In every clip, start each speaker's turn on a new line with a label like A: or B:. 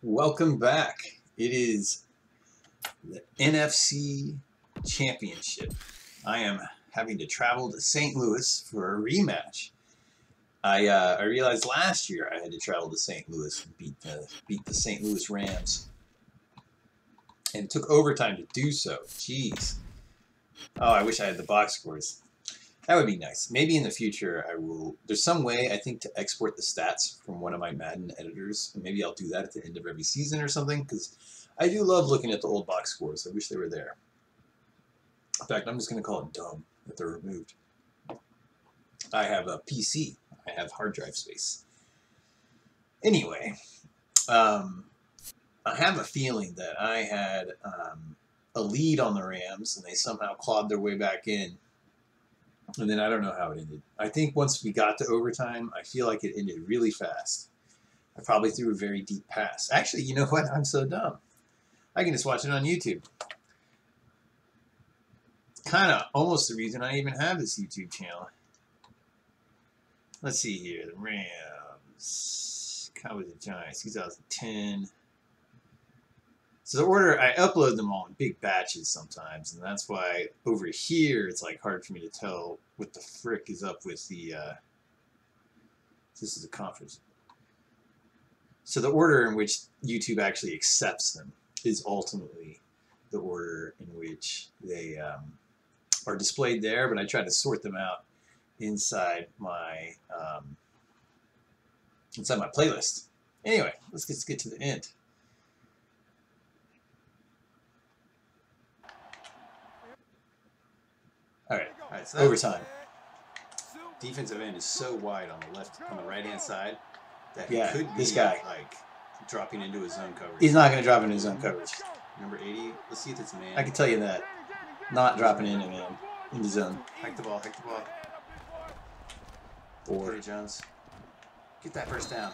A: Welcome back. It is the NFC Championship. I am having to travel to St. Louis for a rematch. I realized last year I had to travel to St. Louis and beat the St. Louis Rams, and it took overtime to do so. Jeez. Oh, I wish I had the box scores. That would be nice. Maybe in the future I will. There's some way, I think, to export the stats from one of my Madden editors. And maybe I'll do that at the end of every season or something, because I do love looking at the old box scores. I wish they were there. In fact, I'm just going to call it dumb that they're removed. I have a PC. I have hard drive space. Anyway, I have a feeling that I had a lead on the Rams, and they somehow clawed their way back in. And then I don't know how it ended. I think once we got to overtime, I feel like it ended really fast. I probably threw a very deep pass. Actually, you know what? I'm so dumb. I can just watch it on YouTube. It's kind of almost the reason I even have this YouTube channel. Let's see here. The Rams, Cowboys and Giants, 2010. So the order, I upload them all in big batches sometimes, and that's why over here it's like hard for me to tell what the frick is up with the, this is a conference. So the order in which YouTube actually accepts them is ultimately the order in which they are displayed there, but I try to sort them out inside my playlist. Anyway, let's get to the end. All right, so overtime. Defensive end is so wide on the right-hand side that he could be this guy like dropping into his zone coverage. He's not going to drop into his zone coverage. Number 80. Let's see if it's a man. I can tell you that. Not dropping in a man in the zone. Hike the ball. Hike the ball. 4. Jones. Get that first down.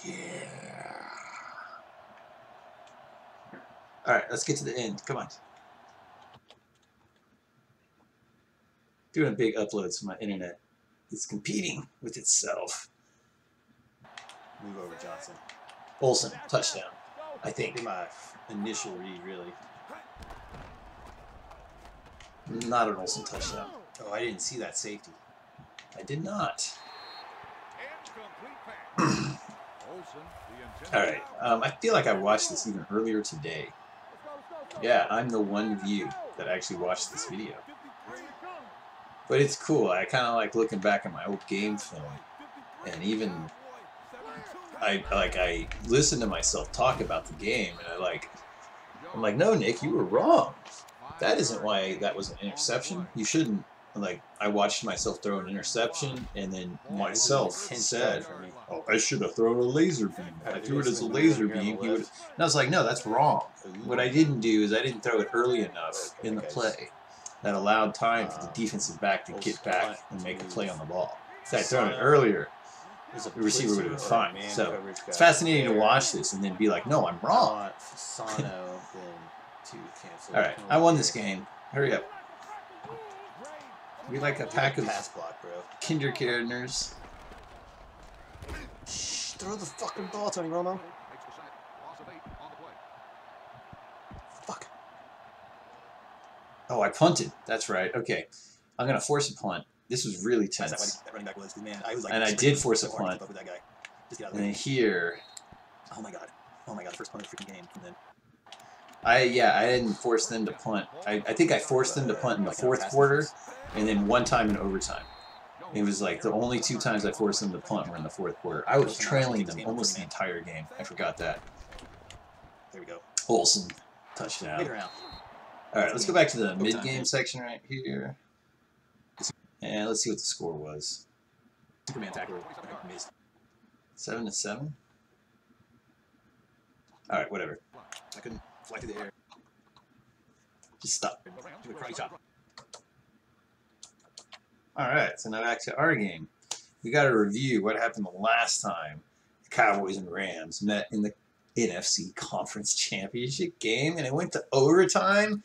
A: Yeah. All right, let's get to the end. Come on. Doing a big upload, so my internet is competing with itself. Move over, Johnson. Olsen, touchdown. I think. My initial read, really. Not an Olsen touchdown. Oh, I didn't see that safety. I did not. Alright, I feel like I watched this even earlier today. Yeah, I'm the one view that actually watched this video. But it's cool. I kind of like looking back at my old game film, and even I listen to myself talk about the game, and I'm like, no, Nick, you were wrong. That isn't why that was an interception. You shouldn't. Like, I watched myself throw an interception, and then myself said, "Oh, I should have thrown a laser beam. If I threw it as a laser beam, he would." And I was like, no, that's wrong. What I didn't do is I didn't throw it early enough in the play that allowed time for the defensive back to get back and make a play on the ball. If I had thrown it earlier, the receiver would have been fine. So it's fascinating to watch this and then be like, no, I'm wrong. All right, I won this game. Hurry up. We like a pack of kindergartners.
B: Shh, throw the fucking ball, Tony Romo. Fuck.
A: Oh, I punted. That's right. Okay. I'm going to force a punt. This was really tense.
B: That running back was, man, I was like,
A: and I did force a punt. And then here.
B: Oh my god. Oh my god, first punt of the freaking game. And then
A: I didn't force them to punt. I think I forced them to punt in the fourth quarter, and then one time in overtime. It was like the only 2 times I forced them to punt were in the fourth quarter. I was trailing them almost the entire game. I forgot that.
B: There we go.
A: Olsen, touchdown. All right, let's go back to the mid-game section right here, and let's see what the score was.
B: Superman tackle.
A: 7-7. All right, whatever.
B: I couldn't fly through the air.
A: Just stop.
B: Do a karate chop.
A: All right, so now back to our game. We got to review what happened the last time the Cowboys and Rams met in the NFC Conference Championship game, and it went to overtime,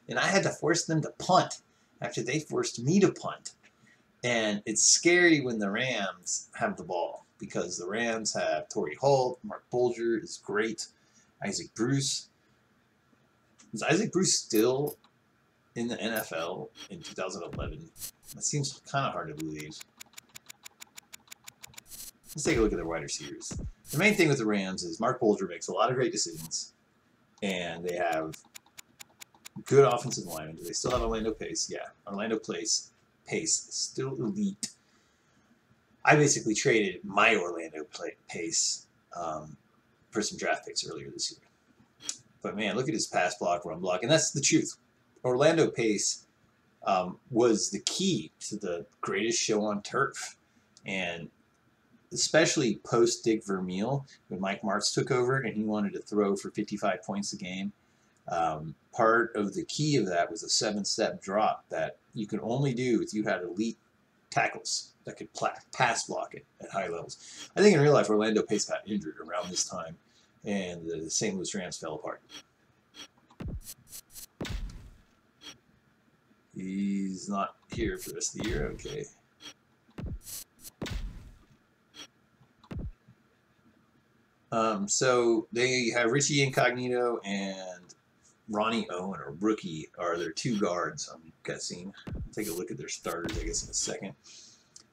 A: and I had to force them to punt after they forced me to punt. And it's scary when the Rams have the ball. because the Rams have Torrey Holt, Mark Bulger is great, Isaac Bruce. Is Isaac Bruce still in the NFL in 2011? That seems kind of hard to believe. Let's take a look at their wide receivers. The main thing with the Rams is Mark Bulger makes a lot of great decisions, and they have good offensive linemen. Do they still have Orlando Pace? Yeah, Orlando Pace still elite. I basically traded my Orlando Pace for some draft picks earlier this year. But man, look at his pass block, run block, and that's the truth. Orlando Pace was the key to the greatest show on turf, and especially post Dick Vermeil, when Mike Martz took over and he wanted to throw for 55 points a game. Part of the key of that was a 7-step drop that you could only do if you had elite tackles that could pass block it at high levels. I think in real life, Orlando Pace got injured around this time, and the St. Louis Rams fell apart. He's not here for the rest of the year. Okay. So they have Richie Incognito and Ronnie Owen, or rookie, are their two guards, I'm guessing. I'll take a look at their starters, I guess, in a second.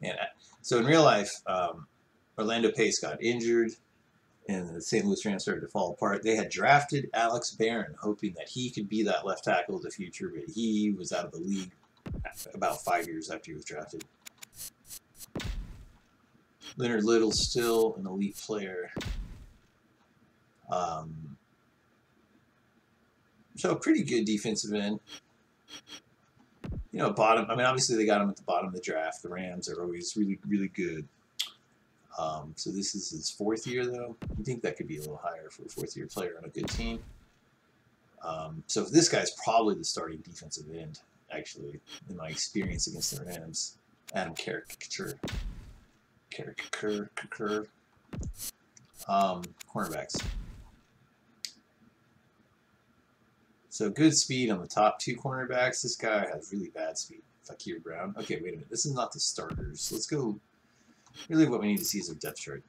A: And so in real life, Orlando Pace got injured, and the St. Louis Rams started to fall apart. They had drafted Alex Barron, hoping that he could be that left tackle of the future, but he was out of the league about 5 years after he was drafted. Leonard Little's still an elite player. So a pretty good defensive end. You know, bottom. I mean, obviously they got him at the bottom of the draft. The Rams are always really, really good. So this is his 4th year, though. I think that could be a little higher for a 4th-year player on a good team. So this guy's probably the starting defensive end, actually, in my experience against the Rams. Adam Caricature. Cornerbacks. So good speed on the top 2 cornerbacks. This guy has really bad speed. Fakir Brown. Okay, wait a minute. This is not the starters. Let's go. Really what we need to see is a depth chart.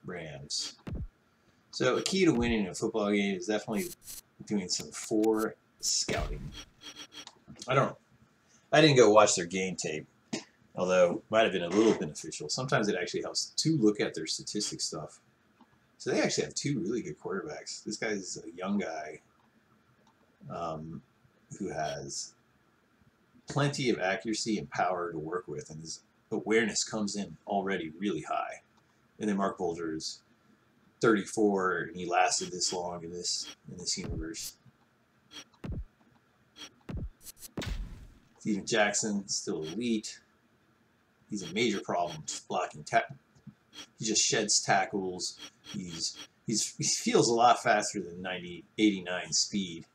A: Rams. So a key to winning a football game is definitely doing some fore scouting. I didn't go watch their game tape, although it might have been a little beneficial. Sometimes it actually helps to look at their statistics stuff. So they actually have 2 really good quarterbacks. This guy's a young guy who has plenty of accuracy and power to work with, and his awareness comes in already really high. And then Mark Bulger's 34, and he lasted this long in this universe. Steven Jackson, still elite. He's a major problem blocking tackle. He just sheds tackles. He feels a lot faster than 89 speed.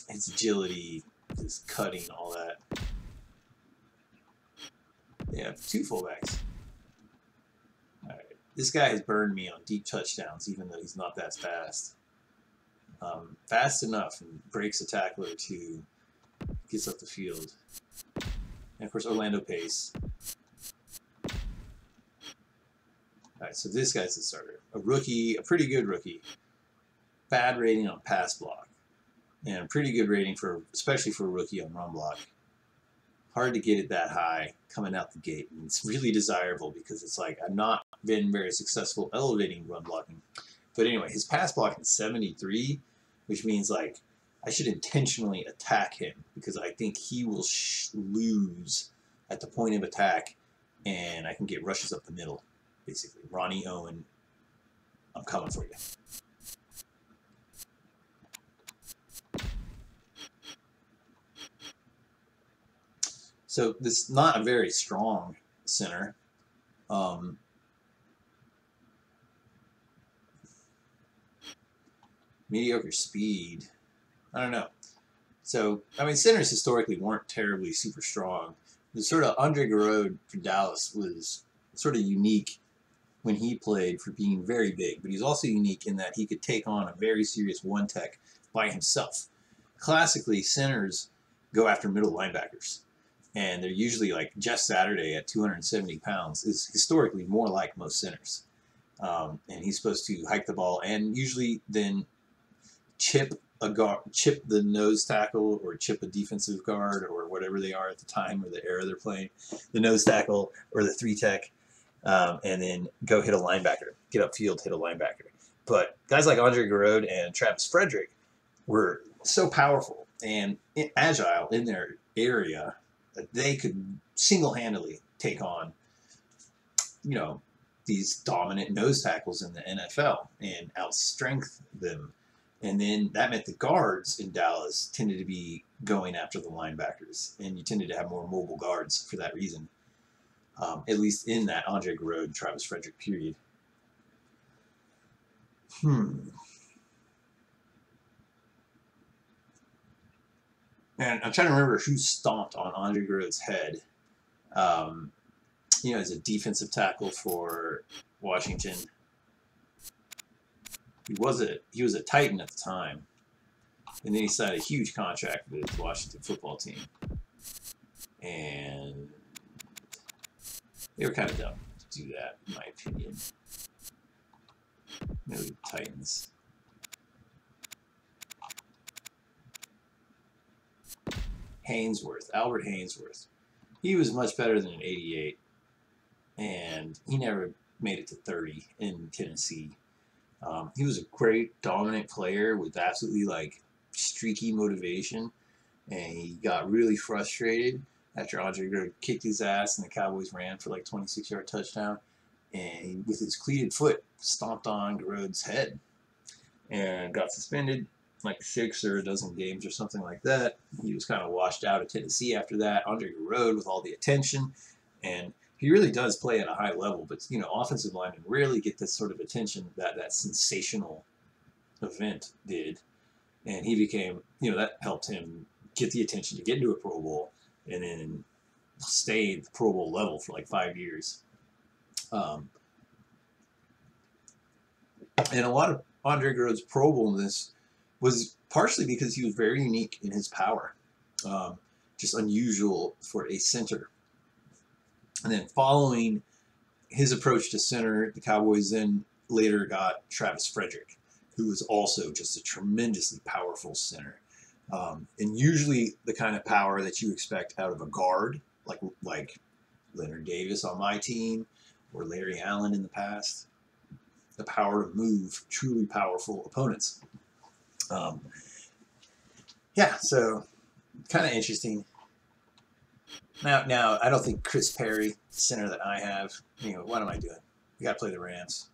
A: His agility, his cutting, all that. They have 2 fullbacks. All right. This guy has burned me on deep touchdowns, even though he's not that fast. Fast enough and breaks a tackle or 2, gets up the field. And of course, Orlando Pace. All right, so this guy's the starter. A rookie, a pretty good rookie. Bad rating on pass block. And a pretty good rating, especially for a rookie, on run block. Hard to get it that high coming out the gate. And it's really desirable because it's like I've not been very successful elevating run blocking. But anyway, his pass blocking is 73, which means like I should intentionally attack him because I think he will lose at the point of attack, and I can get rushes up the middle. Basically, Ronnie Owen, I'm coming for you. So this is not a very strong center. Mediocre speed. I don't know. So, I mean, centers historically weren't terribly super strong. The sort of Andre Garreau for Dallas was sort of unique when he played for being very big, but he's also unique in that he could take on a very serious one-tech by himself. Classically, centers go after middle linebackers, And they're usually like Jeff Saturday at 270 pounds is historically more like most centers. And he's supposed to hike the ball and usually then chip the nose tackle or chip a defensive guard or whatever they are at the time or the era they're playing, the nose tackle or the 3-tech, and then go hit a linebacker, get upfield, hit a linebacker. But guys like Andre Garrod and Travis Frederick were so powerful and agile in their area that they could single-handedly take on, these dominant nose tackles in the NFL and outstrength them. And then that meant the guards in Dallas tended to be going after the linebackers, and you tended to have more mobile guards for that reason, at least in that Andre Garrod, Travis Frederick period. And I'm trying to remember who stomped on Andre Garrod's head. As a defensive tackle for Washington. He was a Titan at the time, and then he signed a huge contract with the Washington football team, and they were kind of dumb to do that, in my opinion. The Titans. Albert Hainsworth. He was much better than an 88, and he never made it to 30 in Tennessee. He was a great, dominant player with absolutely streaky motivation, and he got really frustrated after Andre Garrod kicked his ass and the Cowboys ran for 26-yard touchdown, and he, with his cleated foot, stomped on Garrod's head and got suspended 6 or a dozen games or something like that. He was kind of washed out of Tennessee after that. Andre Garrod with all the attention, and he really does play at a high level, but offensive linemen rarely get this sort of attention that sensational event did, and he became, that helped him get the attention to get into a Pro Bowl and then stay at the Pro Bowl level for 5 years. And a lot of Andre Garrod's Pro Bowlness was partially because he was very unique in his power, just unusual for a center. And then following his approach to center, the Cowboys then later got Travis Frederick, who was also just a tremendously powerful center. And usually the kind of power that you expect out of a guard, like Leonard Davis on my team or Larry Allen in the past. The power to move truly powerful opponents. So kind of interesting. Now, I don't think Chris Perry, center that I have, what am I doing? We got to play the Rams.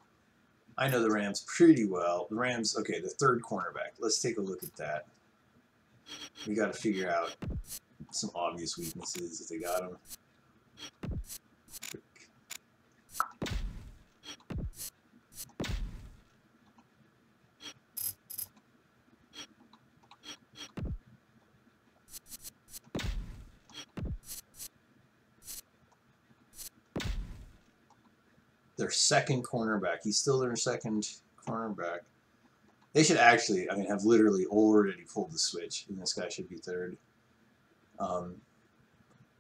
A: I know the Rams pretty well. The Rams, okay, the third cornerback. Let's take a look at that. We got to figure out some obvious weaknesses if they got them. Their second cornerback. He's still their second cornerback. They should actually, have literally already pulled the switch, and this guy should be third.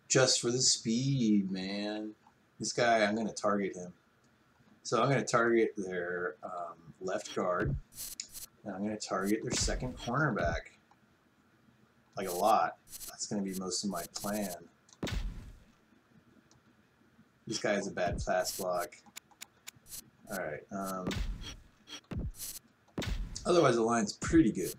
A: Just for the speed, man. This guy, I'm going to target him. So I'm going to target their left guard, and I'm going to target their second cornerback. A lot. That's going to be most of my plan. This guy is a bad pass block. Alright, otherwise the line's pretty good.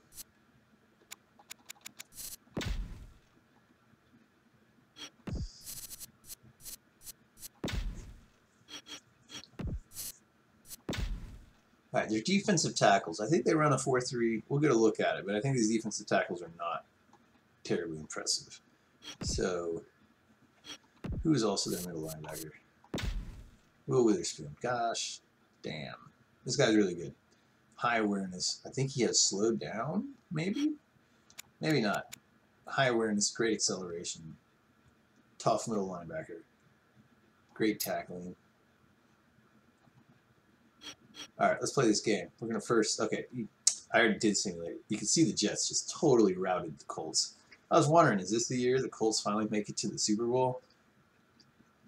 A: Alright, their defensive tackles. I think they run a 4-3. We'll get a look at it, but I think these defensive tackles are not terribly impressive. So, who is also their middle linebacker? Will Witherspoon. Gosh. Damn. This guy's really good. High awareness. I think he has slowed down, maybe? Maybe not. High awareness, great acceleration. Tough middle linebacker. Great tackling. Alright, let's play this game. We're going to first... Okay, I already did simulate it. You can see the Jets just totally routed the Colts. I was wondering, is this the year the Colts finally make it to the Super Bowl?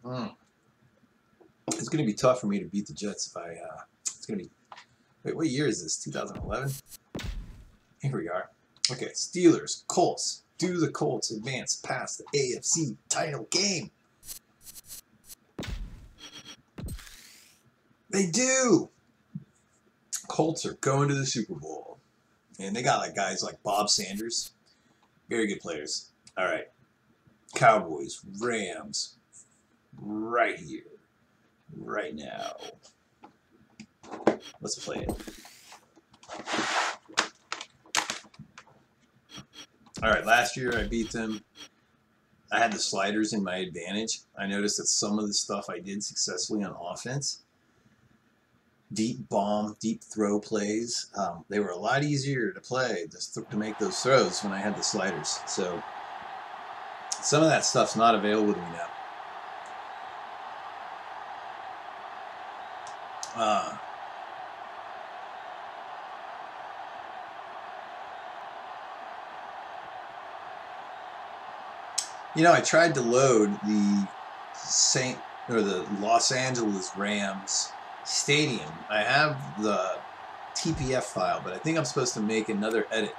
A: It's going to be tough for me to beat the Jets if I. It's going to be. Wait, what year is this? 2011? Here we are. Okay, Steelers, Colts. Do the Colts advance past the AFC title game? They do. Colts are going to the Super Bowl, and they got like guys like Bob Sanders, very good players. All right, Cowboys, Rams, right here, right now. Let's play it. All right, last year I beat them. I had the sliders in my advantage. I noticed that some of the stuff I did successfully on offense, deep bomb, deep throw plays, they were a lot easier to play, to make those throws when I had the sliders. So some of that stuff's not available to me now. You know, I tried to load the Los Angeles Rams stadium. I have the TPF file, but I think I'm supposed to make another edit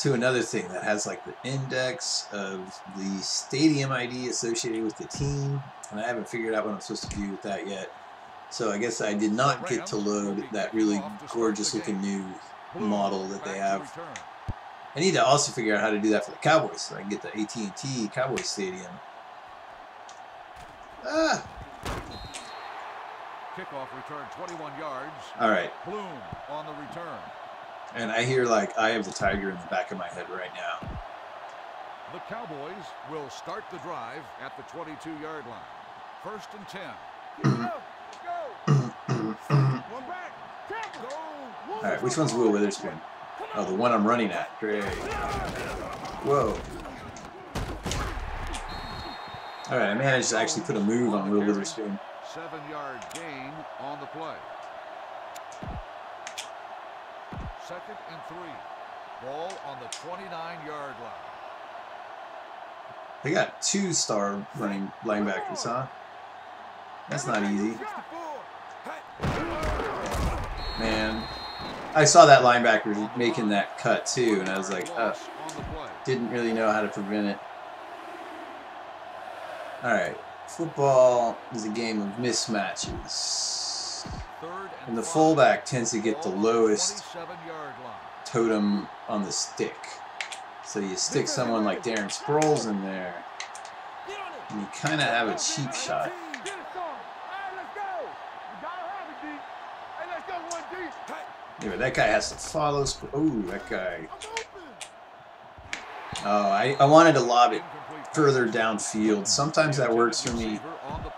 A: to another thing that has like the index of the stadium ID associated with the team, and I haven't figured out what I'm supposed to do with that yet. So I guess I did not get to load that really gorgeous looking new model that they have. I need to also figure out how to do that for the Cowboys so I can get the AT&T Cowboys Stadium. Ah!
C: Kickoff return 21 yards.
A: All right.
C: Bloom on the return.
A: And I hear like Eye of the Tiger in the back of my head right now.
C: The Cowboys will start the drive at the 22-yard line. 1st and 10.
A: All right, which one's Will Witherspoon? Oh, the one I'm running at. Great. Whoa. All right, I managed to actually put a move on Will Witherspoon.
C: 7-yard gain on the play. 2nd and 3. Ball on the 29-yard line.
A: They got 2-star running linebackers, huh? That's not easy. Man, I saw that linebacker making that cut too, and I was like, didn't really know how to prevent it. All right, football is a game of mismatches, and the fullback tends to get the lowest totem on the stick. So you stick someone like Darren Sproles in there, and you kind of have a cheap shot. Anyway, that guy has to follow. Oh, that guy. Oh, I wanted to lob it further downfield. Sometimes that works for me.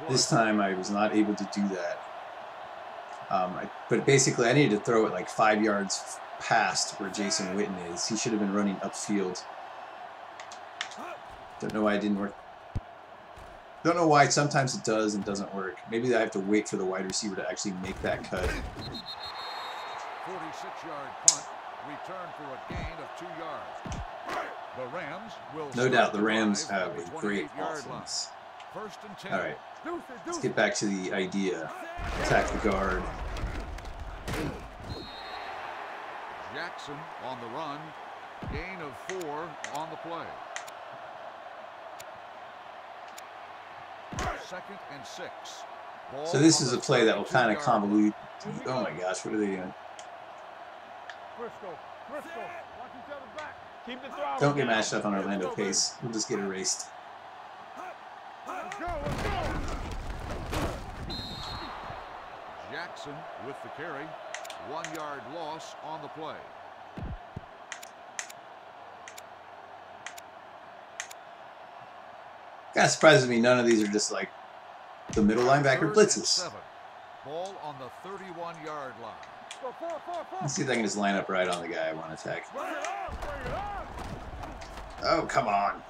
A: This time I was not able to do that. But basically, I needed to throw it like 5 yards past where Jason Witten is. He should have been running upfield. Don't know why it didn't work. Don't know why sometimes it does and doesn't work. Maybe I have to wait for the wide receiver to actually make that cut.
C: 46-yard punt, return for a gain of 2 yards. The Rams will
A: no doubt the Rams have a great offense.
C: 1st and 10.
A: All right, let's get back to the idea. Attack the guard.
C: Jackson on the run. Gain of 4 on the play. 2nd and 6.
A: So this is a play that will kind of convolute. Oh my gosh, what are they doing? Don't get matched up on Orlando pace. We'll just get erased.
C: Jackson with the carry. 1-yard loss on the play.
A: Kind of surprises me none of these are just like the middle linebacker blitzes.
C: Ball on the 31-yard line.
A: Let's see if I can just line up right on the guy I want to attack. Oh, come on.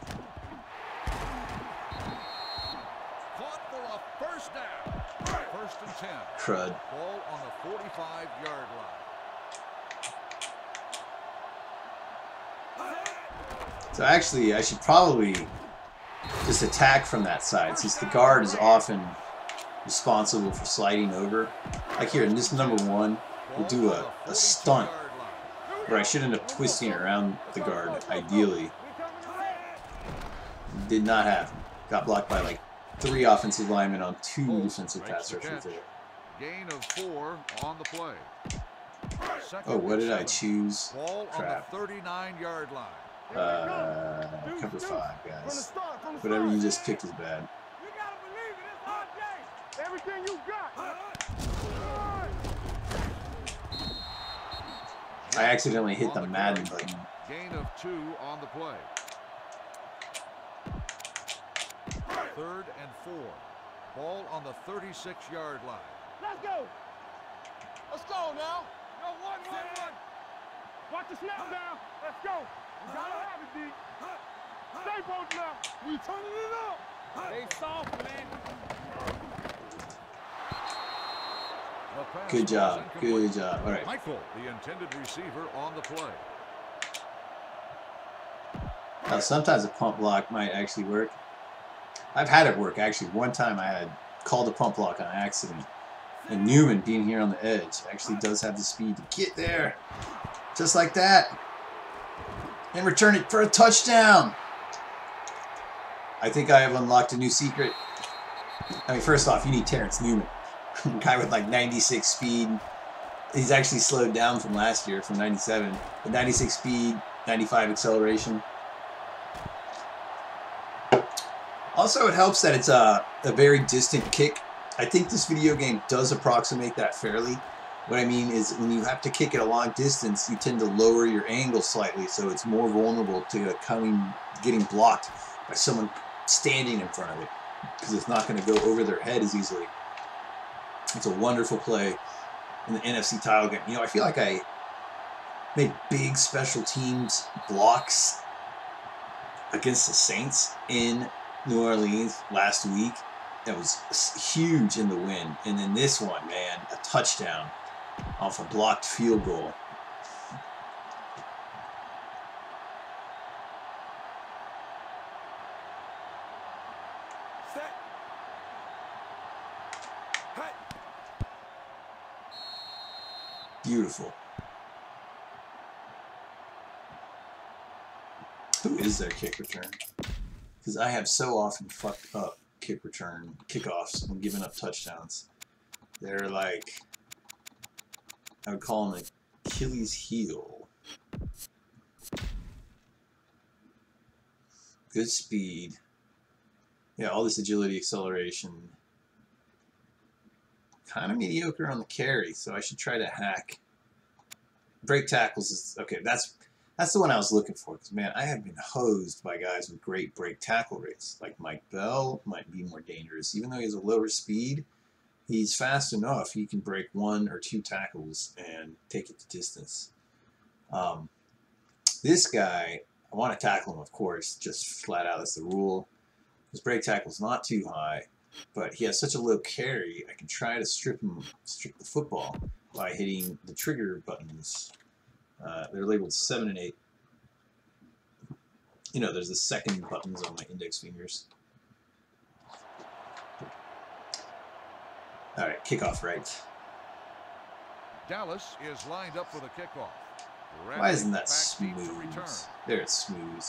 C: Caught for a 1st down. 1st and 10.
A: Crud.
C: Ball on the 45-yard line.
A: So actually, I should probably just attack from that side, since the guard is often responsible for sliding over. Like here in this number 1, we'll do a stunt where I should end up twisting around the guard, ideally. Did not happen. Got blocked by like 3 offensive linemen on 2 defensive pass rushers there.
C: Gain of 4 on the play.
A: Oh, what did I choose?
C: Ball
A: Crap.
C: on the 39-yard line.
A: Cover 5, guys. Whatever you just picked is bad.
D: You gotta believe it. It's RJ. Everything you got.
A: I accidentally hit the Madden button.
C: Gain of 2 on the play. 3rd and 4. Ball on the 36-yard line.
D: Let's go. Let's go now. Yo, 1-1-1. Watch the snap now. Let's go. You gotta have it, D. Stay both now. We turning it up. They soft, man.
A: Good job. Good job. All right.
C: Michael, the intended receiver, on the play.
A: Now, sometimes a pump block might actually work. I've had it work, actually. One time I had called a pump block on accident. And Newman, being here on the edge, actually does have the speed to get there. Just like that. And return it for a touchdown. I think I have unlocked a new secret. I mean, first off, you need Terrence Newman. A guy with like 96 speed. He's actually slowed down from last year, from 97. But 96 speed, 95 acceleration. Also, it helps that it's a very distant kick. I think this video game does approximate that fairly. What I mean is when you have to kick it a long distance, you tend to lower your angle slightly, so it's more vulnerable to getting blocked by someone standing in front of it, because it's not going to go over their head as easily. It's a wonderful play in the NFC title game. You know, I feel like I made big special teams blocks against the Saints in New Orleans last week. That was huge in the win. And then this one, man, a touchdown off a blocked field goal.
D: Set. Hey.
A: Beautiful. Who is their kick return? Because I have so often fucked up kickoffs and given up touchdowns. They're like, I would call them Achilles heel. Good speed. Yeah, all this agility, acceleration. Kind of mediocre on the carry, so I should try to hack. Break tackles is, okay, that's the one I was looking for, because, man, I have been hosed by guys with great break tackle rates. Like Mike Bell might be more dangerous. Even though he has a lower speed, he's fast enough. He can break 1 or 2 tackles and take it to distance. This guy, I want to tackle him, of course, just flat out. That's the rule. His break tackle's not too high, but he has such a low carry, I can try to strip the football by hitting the trigger buttons. They're labeled 7 and 8. You know, there's the second buttons on my index fingers. All right, kickoff right.
C: Dallas is lined up for the kickoff.
A: Why isn't that smooth? There, it's smooth.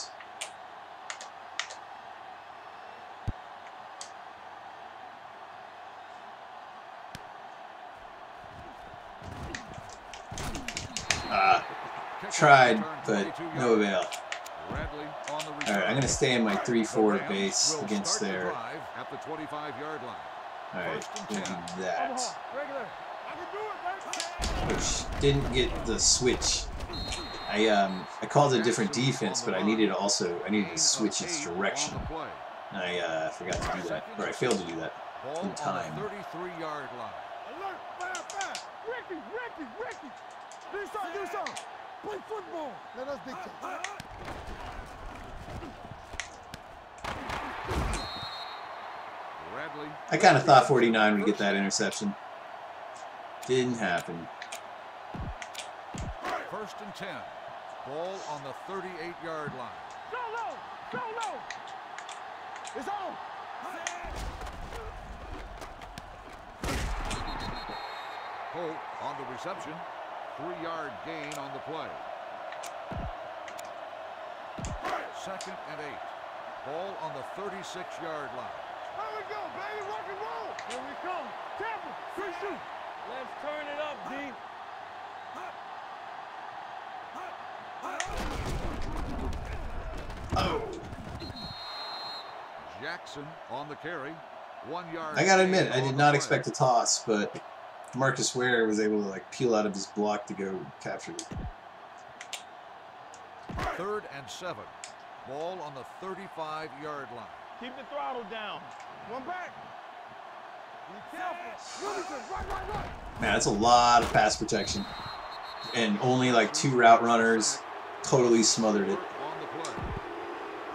A: Tried, but no avail. Alright, I'm going to stay in my 3-4 base against their... Alright, we'll do that. Which didn't get the switch. I called it a different defense, but I needed to switch its direction. And I forgot to do that, or I failed to do that in time.
C: 33-yard line.
D: Alert, fire, fire. Ricky. Do something. Play football. Let us dictate.
A: I kind of thought 49 would get that interception. Didn't happen.
C: 1st and 10. Ball on the 38-yard line.
D: Go low. It's on.
C: Holt on the reception. 3-yard gain on the play. 2nd and 8. Ball on the 36-yard line.
D: Here we go, baby. Rock and roll. Here we come. Tampa. Free shoot. Let's turn it up, D.
A: Oh.
C: Jackson on the carry. 1 yard.
A: I gotta admit, I did not expect a toss, but Marcus Ware was able to like peel out of his block to go capture it.
C: 3rd and 7. Ball on the 35-yard line.
D: Keep the throttle down. One back. Be careful. Right.
A: Man, that's a lot of pass protection. And only like 2 route runners totally smothered it.
C: On the play.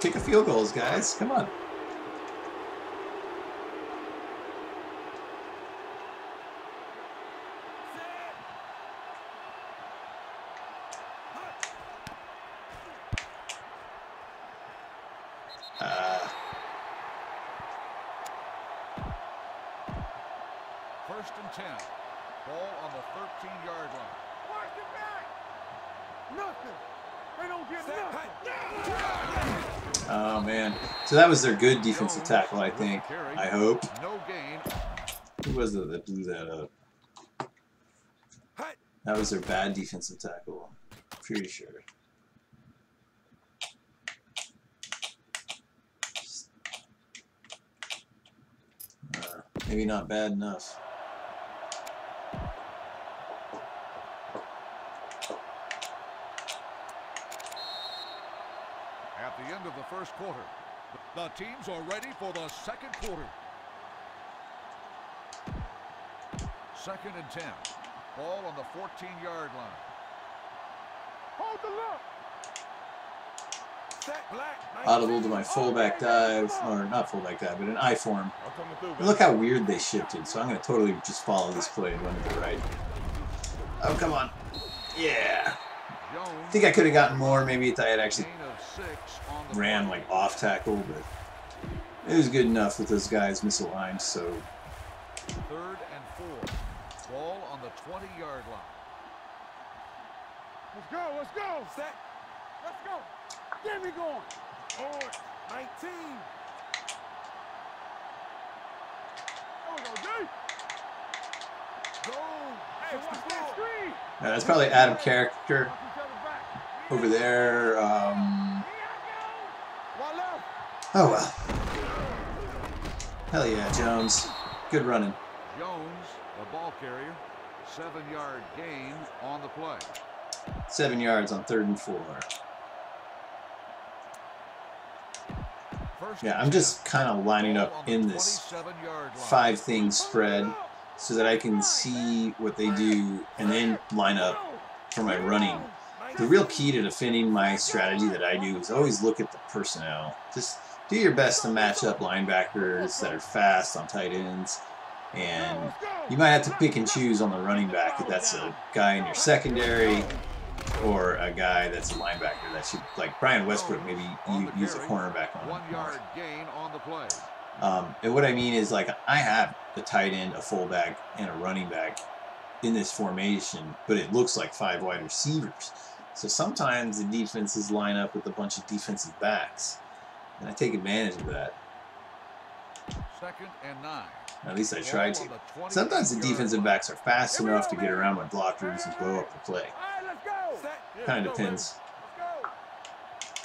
A: Kick a field goals, guys. Come on.
C: First and 10. Ball on the 13-yard line.
D: Watch it back. Nothing. They don't get nothing.
A: Oh, man. So that was their good defensive tackle, I think. I hope.
C: No gain.
A: Who was it that blew that up? That was their bad defensive tackle. Pretty sure. Maybe not bad enough.
C: At the end of the first quarter, the teams are ready for the second quarter. 2nd and 10. Ball on the 14-yard line.
D: Hold the look.
A: Audible to my fullback dive, or not fullback dive, but an I form. And look how weird they shifted, so I'm going to totally just follow this play and run to the right. Oh, come on. Yeah. I think I could have gotten more, maybe if I had actually ran like off tackle, but it was good enough with those guys misaligned, so.
C: 3rd and 4. Ball on the 20-yard line.
D: Let's go. Set. Let's go. Get me going. Oh, 19. There we go, D. Go. Hey, watch that screen.
A: Now, that's probably Adam Character over there. Oh, well. Hell yeah, Jones. Good running.
C: Jones, the ball carrier. 7-yard gain on the play.
A: 7 yards on 3rd and 4. Yeah, I'm just kind of lining up in this 5-thing spread so that I can see what they do and then line up for my running. The real key to defending my strategy that I do is always look at the personnel. Just do your best to match up linebackers that are fast on tight ends. And you might have to pick and choose on the running back if that's a guy in your secondary or a guy that's a linebacker that should, like Brian Westbrook, maybe you use a cornerback on.
C: 1-yard gain on the play.
A: And what I mean is, like, I have a tight end, a fullback, and a running back in this formation, but it looks like 5 wide receivers. So sometimes the defenses line up with a bunch of defensive backs, and I take advantage of that.
C: 2nd and 9.
A: At least I try to. Sometimes the defensive backs are fast enough to get around my blockers and blow up the play. Kind of depends.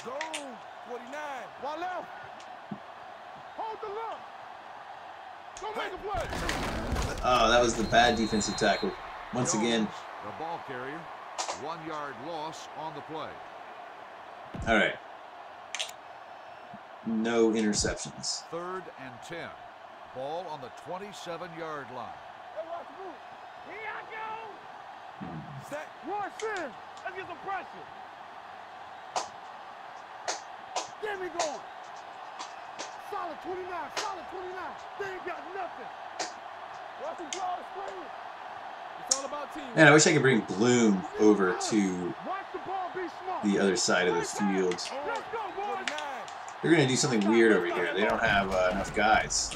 D: Go. 49. One left. Hold the look. Go make a play.
A: Oh, that was the bad defensive tackle. Once again.
C: The ball carrier. 1-yard loss on the play.
A: All right. No interceptions.
C: 3rd and 10. Ball on the 27-yard line.
D: Hey, watch the move. Here I go. Set. Rush in. Let's get some pressure. Get me going. Solid 29. Solid 29. They ain't got nothing. Watch the draw the screen. It's all about team.
A: Man, I wish I could bring Bloom over to
D: Watch the ball be smart.
A: the other side of the field.
D: Let's go, boys.
A: They're going to do something weird over here. They don't have enough guys.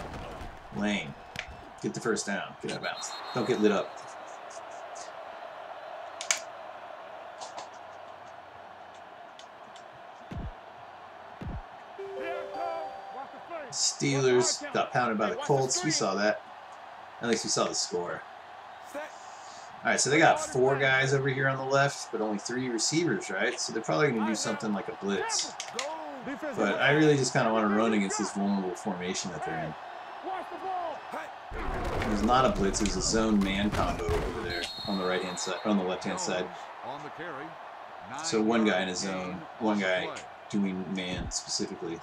A: Lane. Get the first down. Get out of bounds. Don't get lit up. Steelers got pounded by the Colts. We saw that. At least we saw the score. Alright, so they got 4 guys over here on the left, but only 3 receivers, right? So they're probably going to do something like a blitz. But I really just kind of want to run against this vulnerable formation that they're in. There's not a blitz, there's a zone man combo over there on the right-hand side, on the left-hand side. So one guy in a zone, one guy doing man specifically.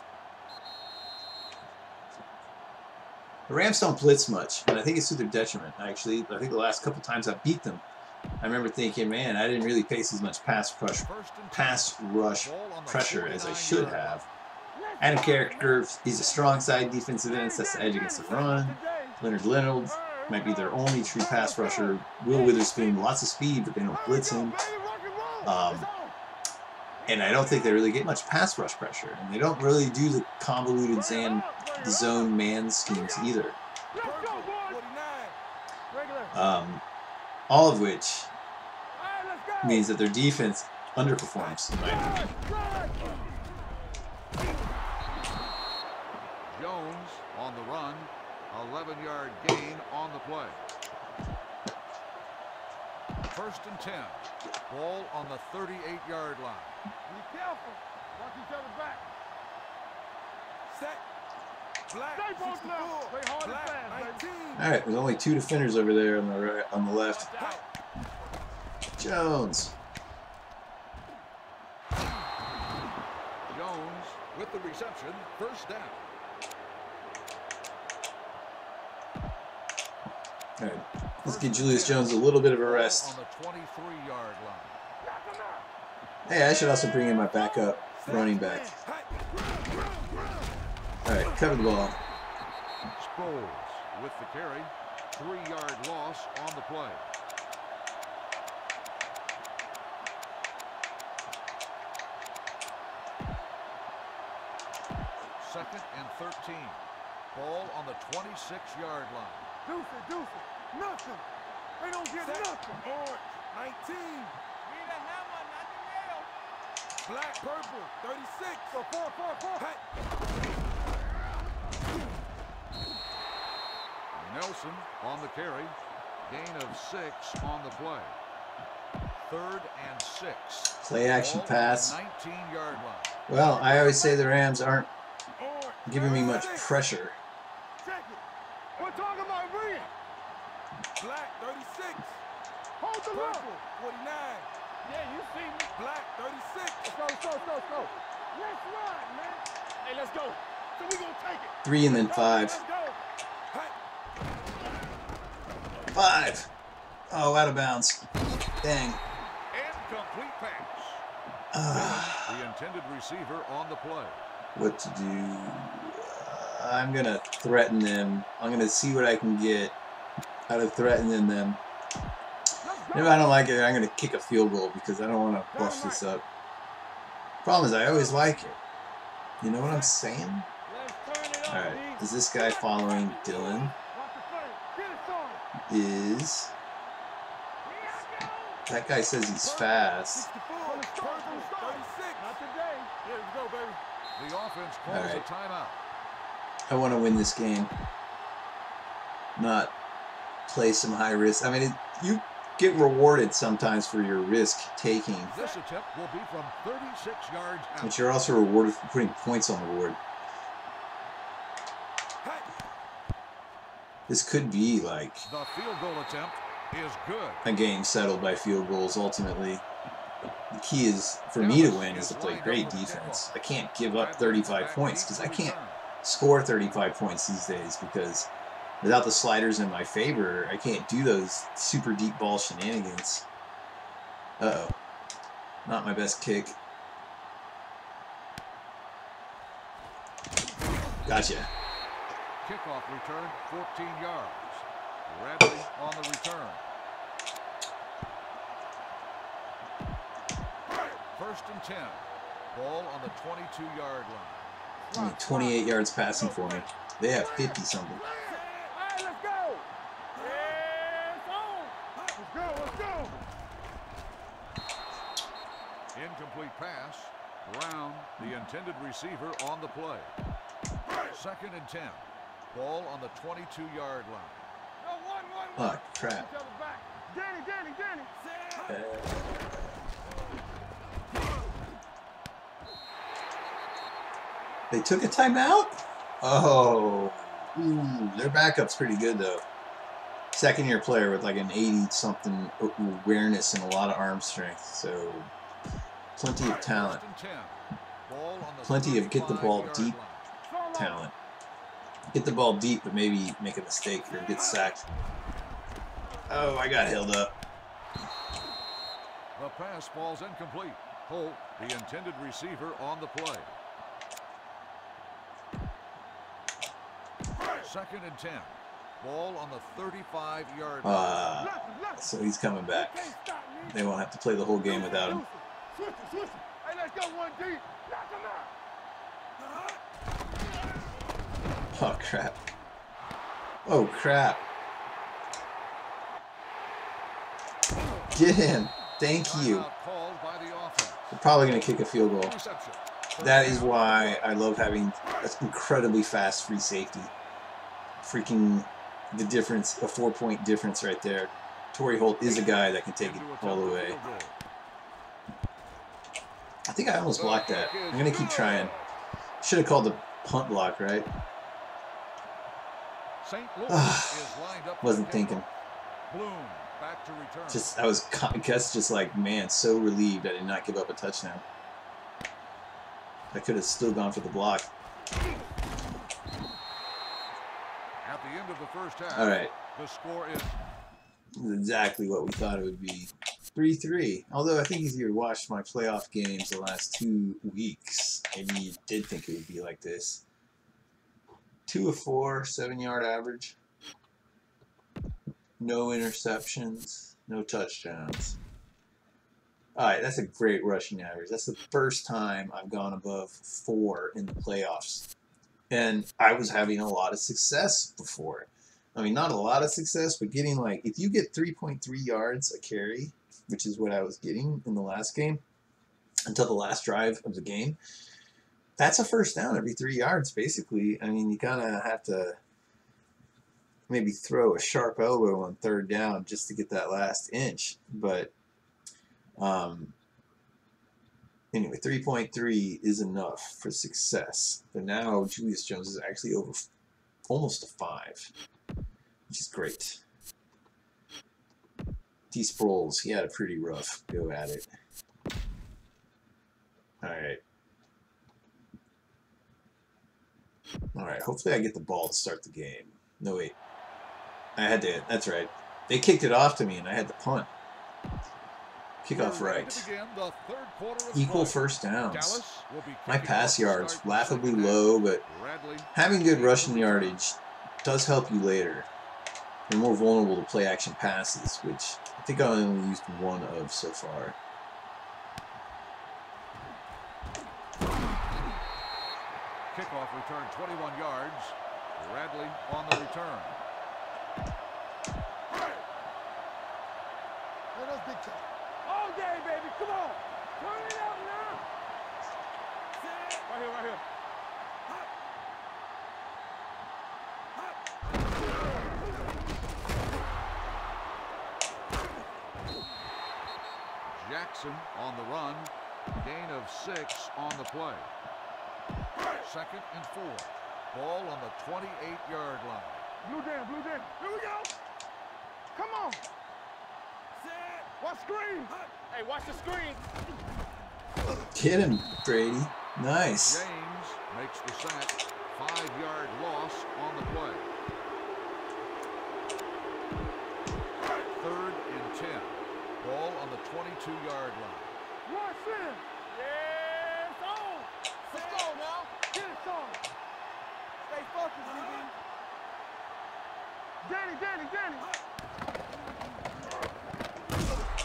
A: The Rams don't blitz much, and I think it's to their detriment. Actually, I think the last couple times I beat them, I remember thinking, man, I didn't really face as much pass rush pressure as I should have. Adam Character, he's a strong side defensive end, sets the edge against the run. Leonard might be their only true pass rusher. Will Witherspoon, lots of speed, but they don't blitz him. And I don't think they really get much pass rush pressure. And they don't really do the convoluted zone man schemes either. All of which means that their defense underperforms, in my opinion.
C: Jones on the run. 11-yard gain on the play. 1st and 10. Ball on the 38-yard line.
D: Be careful. Watch each other back. Set. Black. Stay both now. Play hard and fast, baby.
A: All right, there's only 2 defenders over there on the right, on the left. Jones.
C: Jones with the reception. 1st down.
A: All right, let's get Julius Jones a little bit of a rest.
C: On the 23-yard line.
A: Hey, I should also bring in my backup running back. All right, cover the ball.
C: Sproles with the carry. 3-yard loss on the play. Second and 13. Ball on the 26-yard line.
D: Deuce it. Nothing. They don't get nothing. Orange. 19. Need a hammer, not the nail. Black, purple. 36. So 4.
C: Nelson on the carry. Gain of 6 on the play. 3rd and 6.
A: Play action pass.
C: 19-yard line.
A: Well, I always say the Rams aren't giving me much pressure.
D: Check it. We're talking about Rhea. Black, 36. Hold the purple. 49. Yeah, you see me. Black, 36. Let's go. Let's ride, man. Hey, let's go. So we gonna take it.
A: 3 and then 5.
D: Let's go.
A: 5. Oh, out of bounds. Dang.
C: Incomplete pass. The intended receiver on the play.
A: What to do? I'm going to threaten them. I'm going to see what I can get out of threatening them. If I don't like it, I'm going to kick a field goal because I don't want to bust this up. Problem is, I always like it. You know what I'm saying? Alright, is this guy following Dylan? Is... That guy says he's fast.
C: The offense calls a timeout.
A: I want to win this game. Not play some high risk. I mean, you get rewarded sometimes for your risk taking.
C: This attempt will be from 36 yards out.
A: But you're also rewarded for putting points on the board. This could be like
C: the field goal attempt is good.
A: A game settled by field goals ultimately. The key is for me to win is to play great defense. I can't give up 35 points because I can't score 35 points these days because without the sliders in my favor, I can't do those super deep ball shenanigans. Uh-oh. Not my best kick. Gotcha.
C: Kickoff return, 14 yards. Bradley on the return. 1st and 10. Ball on the 22-yard line.
A: Only 28 yards passing for me. They have 50 something.
D: All right, let's go. Yes, on. Let's go.
C: Incomplete pass. Brown, the intended receiver, on the play. 2nd and 10. Ball on the 22-yard line.
A: Oh, crap.
D: Danny.
A: They took a timeout? Oh. Ooh, their backup's pretty good, though. Second-year player with like an 80-something awareness and a lot of arm strength. So, plenty of talent. Plenty of get the ball deep talent. Get the ball deep, but maybe make a mistake or get sacked. Oh, I got held up.
C: The pass falls incomplete. Holt, the intended receiver, on the play. 2nd and 10. Ball on the 35-yard line.
A: So he's coming back. They won't have to play the whole game without him.
D: Switch it. Hey, let's go one deep. Knock him out.
A: Oh, crap. Oh, crap. Get him. Thank you. They're probably going to kick a field goal. That is why I love having an incredibly fast free safety. Freaking the difference, a 4-point difference right there. Torrey Holt is a guy that can take it all the way. I think I almost blocked that. I'm going to keep trying. Should have called the punt block, right? Wasn't thinking. Just I guess just like, man, so relieved I did not give up a touchdown. I could have still gone for the block.
C: At the end of the first half,
A: all right.
C: The score is
A: exactly what we thought it would be. 3-3. Although I think if you watched my playoff games the last 2 weeks, maybe you did think it would be like this. 2 of 4, 7-yard average. No interceptions, no touchdowns. All right, that's a great rushing average. That's the first time I've gone above 4 in the playoffs. And I was having a lot of success before. I mean, not a lot of success, but getting like, if you get 3.3 yards a carry, which is what I was getting in the last game, until the last drive of the game, that's a first down every 3 yards, basically. I mean, you kind of have to maybe throw a sharp elbow on 3rd down just to get that last inch. But anyway, 3.3 is enough for success. But now Julius Jones is actually over almost a 5, which is great. D. Sproles, he had a pretty rough go at it. Alright. Alright, hopefully I get the ball to start the game. No, wait. I had to, that's right. They kicked it off to me and I had to punt. Kickoff right. Equal first downs. My pass yards, laughably low, but having good rushing yardage does help you later. You're more vulnerable to play action passes, which I think I only used 1 of so far.
C: Kickoff return 21 yards. Bradley on the return.
D: All day, baby. Come on. Turn it out now. Right here.
C: Jackson on the run. Gain of 6 on the play. 2nd and 4. Ball on the 28-yard line.
D: Blue Dan. Here we go. Come on. Watch screen. Hey, watch the screen.
A: Get him, Brady. Nice.
C: James makes the sack. 5-yard loss on the play. 3rd and 10. Ball on the 22-yard line.
D: Watch him. Yes, on. Let's go now. Get it, son. Stay focused, DB. Danny.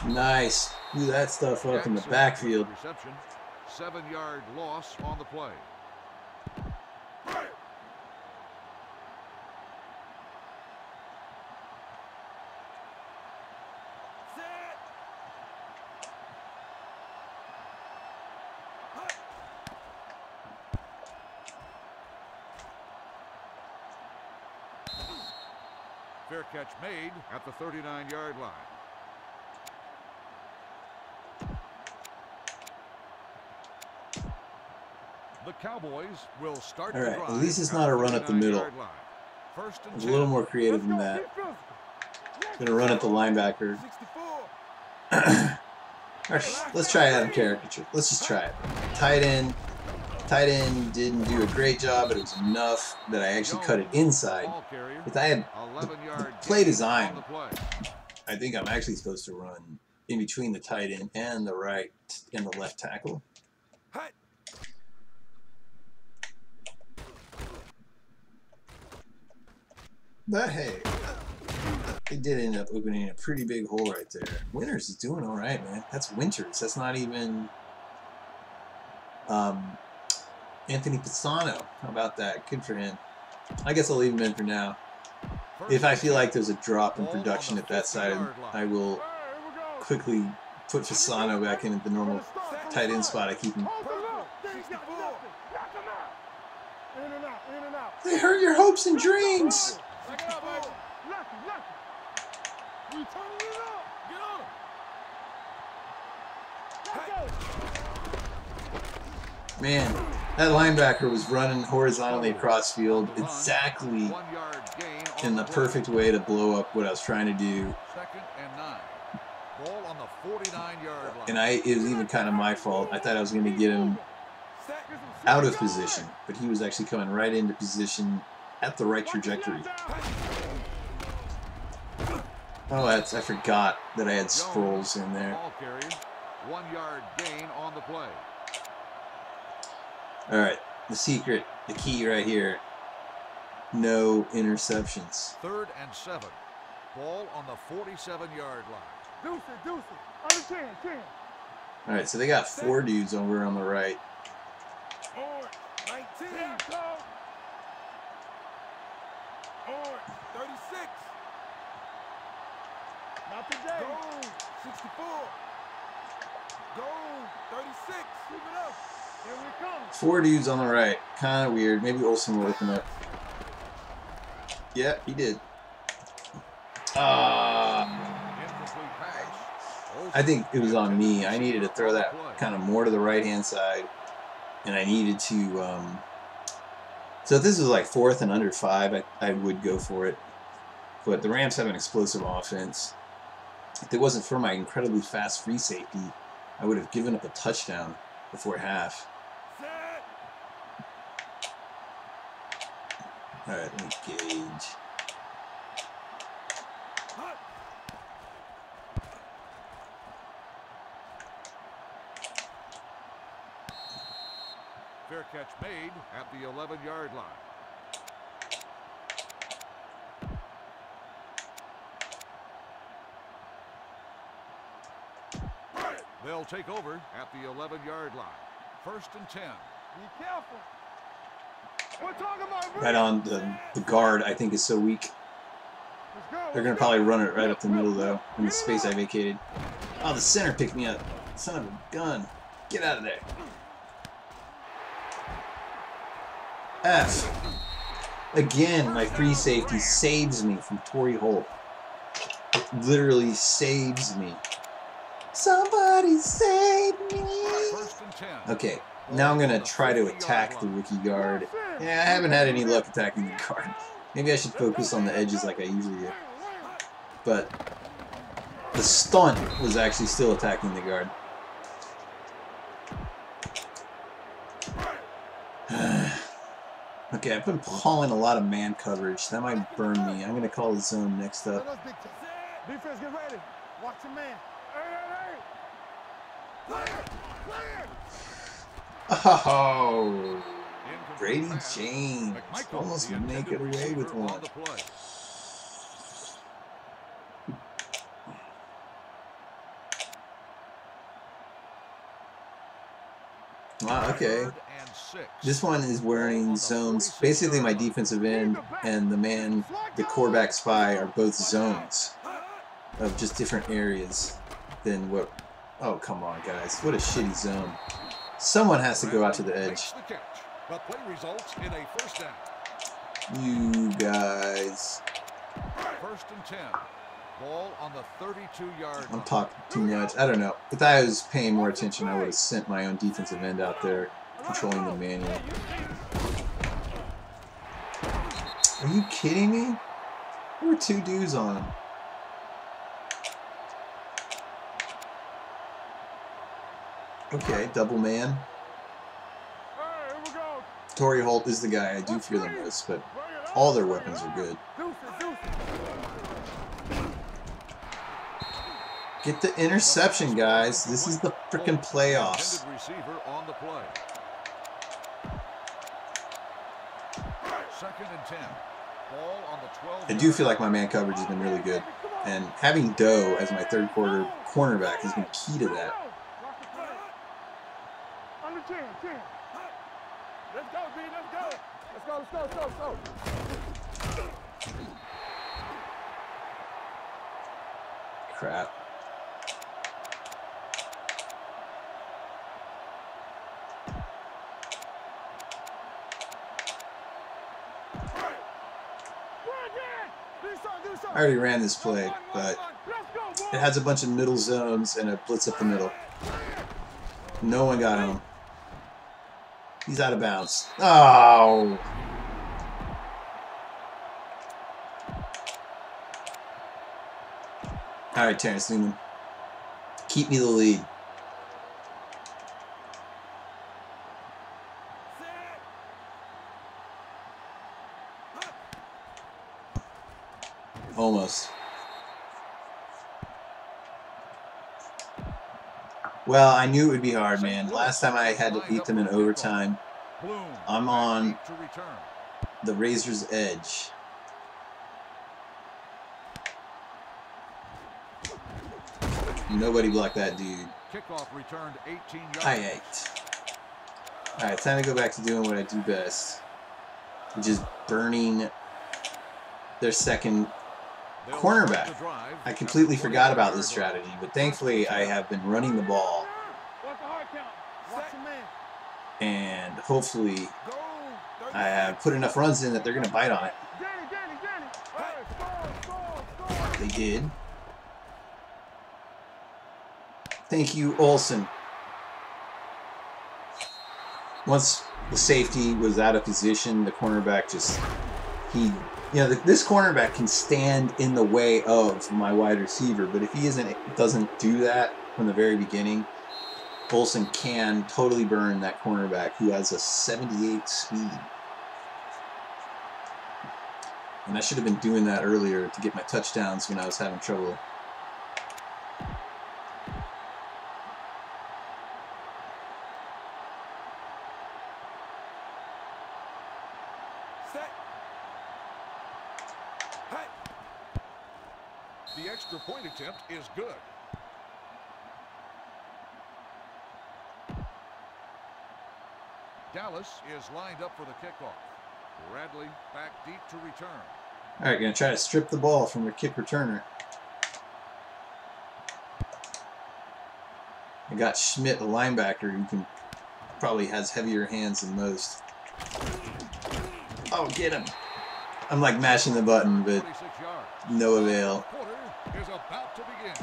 A: Nice. Do that stuff up in the backfield.
C: Reception. 7-yard loss on the play. Fair catch made at the 39-yard line. The Cowboys will start.
A: All right, at least it's not a run up the middle.
C: First and
A: I was a little more creative than that. Gonna run at the linebacker. Let's try Adam caricature. Let's just try it. Tight end. Tight end didn't do a great job, but it was enough that I actually cut it inside. If I had the play design, I think I'm actually supposed to run in between the tight end and the right and the left tackle. But hey, it did end up opening a pretty big hole right there. Winters is doing all right, man. That's Winters. That's not even Anthony Pisano. How about that? Good for him. I guess I'll leave him in for now. If I feel like there's a drop in production at that side, I will quickly put Pisano back in at the normal tight end spot I keep him. They hurt your hopes and dreams. Man, that linebacker was running horizontally across field exactly in the perfect way to blow up what I was trying to do. And it was even kind of my fault. I thought I was going to get him out of position, but he was actually coming right into position at the right trajectory. Oh, I forgot that I had Sproles in there.
C: 1 yard gain on the play.
A: All right, the secret, the key right here. No interceptions.
C: 3rd and 7. Ball on the 47-yard line.
D: Deuce it.
A: All right, so they got 4 dudes over on the right.
D: 19. 36. Not today. Go. 64. Go. 36. Keep it up. Here we come.
A: 4 dudes on the right. Kind of weird. Maybe Olsen will open up. Yeah, he did. I think it was on me. I needed to throw that kind of more to the right-hand side. And I needed to... So if this was like 4th and under 5, I would go for it. But the Rams have an explosive offense. If it wasn't for my incredibly fast free safety, I would have given up a touchdown before half. All right, let me gauge.
C: Fair catch made at the 11-yard line. They'll take over at the 11-yard line. 1st and 10.
D: Be careful. We're talking about
A: Right on the guard, I think, is so weak. They're going to probably run it right up the middle, though, in the space I vacated. Oh, the center picked me up. Son of a gun. Get out of there. F. Again, my free safety saves me from Torrey Holt. It literally saves me. Somebody save me. Okay, now I'm going to try to attack the rookie guard. Yeah, I haven't had any luck attacking the guard. Maybe I should focus on the edges like I usually do. But the stunt was actually still attacking the guard. Okay, I've been calling a lot of man coverage. That might burn me. I'm going to call the zone next up.
D: Defense, get ready. Watch your man.
A: Oh, Brady James almost make it away with one. Wow, okay. This one is wearing zones. Basically, my defensive end and the quarterback spy are both zones of just different areas than what. Oh, come on, guys. What a shitty zone. Someone has to go out to the edge. You guys.
C: First and 10. Ball on the 32-yard
A: I'm
C: line.
A: talking too much. I don't know. If I was paying more attention, I would have sent my own defensive end out there controlling the manual. Are you kidding me? There were 2 dudes on him. Okay, double man. Torrey Holt is the guy I do fear the most, but all their weapons are good. Get the interception, guys. This is the freaking playoffs.
C: Receiver on the play. Second and 10. Ball on the 12.
A: I do feel like my man coverage has been really good, and having Doe as my third quarter cornerback has been key to that.
D: Under 10. Let's go, B. Let's go. Let's go.
A: Crap. I already ran this play, but it has a bunch of middle zones and a blitz up the middle. No one got him. He's out of bounds. Oh! Alright, Terrence Newman. Keep me the lead. Almost. Well, I knew it would be hard, man. Last time I had to beat them in overtime. I'm on the razor's edge. Nobody blocked that dude.
C: Kickoff returned 18 yards.
A: I ate. Alright, time to go back to doing what I do best, which is burning their second cornerback. I completely forgot about this strategy, but thankfully I have been running the ball, and hopefully I have put enough runs in that they're going to bite on it. They did. Thank you, Olsen. Once the safety was out of position, the cornerback just, this cornerback can stand in the way of my wide receiver, but if he doesn't do that from the very beginning, Olsen can totally burn that cornerback who has a 78 speed. And I should have been doing that earlier to get my touchdowns when I was having trouble.
C: The extra point attempt is good. Dallas is lined up for the kickoff. Bradley back deep to return.
A: All right, going to try to strip the ball from the kick returner. I got Schmidt, a linebacker, who probably has heavier hands than most. Oh, get him! I'm like mashing the button, but no avail.
C: Is about to begin.